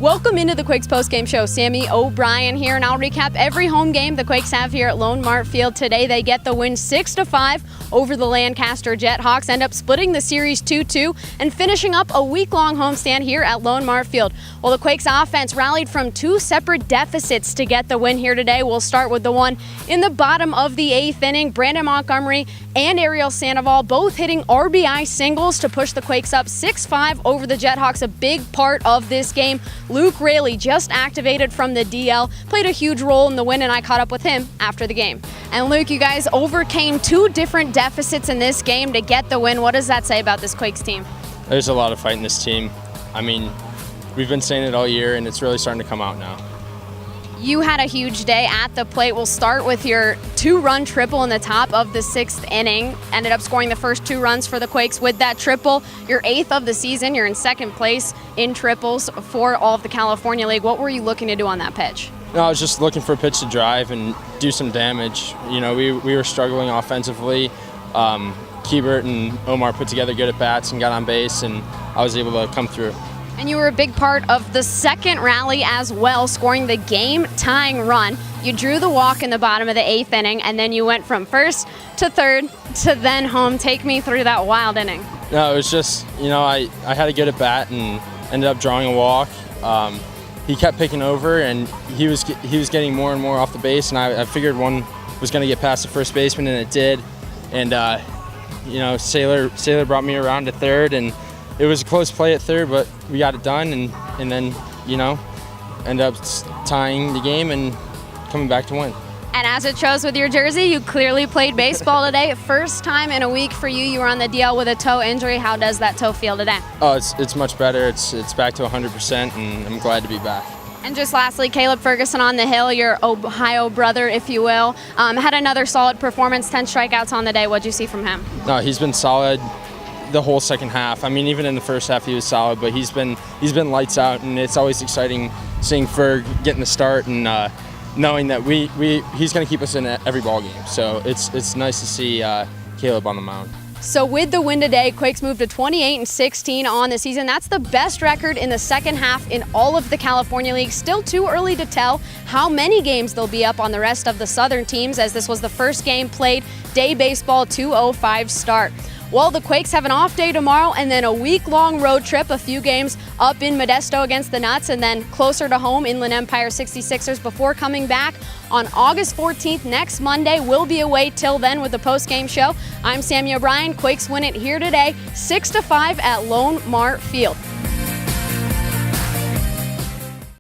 Welcome into the Quakes Postgame Show. Sammy O'Brien here, and I'll recap every home game the Quakes have here at LoanMart Field. Today they get the win 6-5 over the Lancaster JetHawks, end up splitting the series 2-2 and finishing up a week-long homestand here at LoanMart Field. Well, the Quakes offense rallied from two separate deficits to get the win here today. We'll start with the one in the bottom of the 8th inning. Brandon Montgomery and Ariel Sandoval both hitting RBI singles to push the Quakes up 6-5 over the JetHawks, a big part of this game. Luke Raley, just activated from the DL, played a huge role in the win, and I caught up with him after the game. And Luke, you guys overcame two different deficits in this game to get the win. What does that say about this Quakes team? There's a lot of fight in this team. I mean, we've been saying it all year, and it's really starting to come out now. You had a huge day at the plate. We'll start with your two-run triple in the top of the 6th inning. Ended up scoring the first 2 runs for the Quakes with that triple. Your 8th of the season. You're in 2nd place in triples for all of the California League. What were you looking to do on that pitch? No, I was just looking for a pitch to drive and do some damage. You know, we were struggling offensively. Keibert and Omar put together good at-bats and got on base, and I was able to come through. And you were a big part of the second rally as well, scoring the game-tying run. You drew the walk in the bottom of the 8th inning, and then you went from 1st to 3rd to then home. Take me through that wild inning. No, it was just, you know, I had a good at-bat and ended up drawing a walk. He kept picking over, and he was getting more and more off the base, and I figured one was going to get past the first baseman, and it did. And, you know, Saylor brought me around to 3rd, and it was a close play at 3rd, but we got it done, and then, you know, ended up tying the game and coming back to win. And as it shows with your jersey, you clearly played baseball today. First time in a week for you. You were on the DL with a toe injury. How does that toe feel today? Oh, it's much better. It's back to 100%, and I'm glad to be back. And just lastly, Caleb Ferguson on the hill, your Ohio brother, if you will, had another solid performance, 10 strikeouts on the day. What'd you see from him? No, he's been solid the whole second half. I mean, even in the first half he was solid, but he's been lights out, and it's always exciting seeing Ferg getting the start and knowing that he's going to keep us in every ball game. So it's nice to see Caleb on the mound. So with the win today, Quakes moved to 28-16 on the season. That's the best record in the second half in all of the California League. Still too early to tell how many games they'll be up on the rest of the Southern teams, as this was the first game played day baseball 2:05 start. Well, the Quakes have an off day tomorrow and then a week-long road trip, a few games up in Modesto against the Nuts and then closer to home, Inland Empire 66ers, before coming back on August 14th next Monday. We'll be away till then with the post-game show. I'm Sammy O'Brien. Quakes win it here today, 6-5 at LoanMart Field.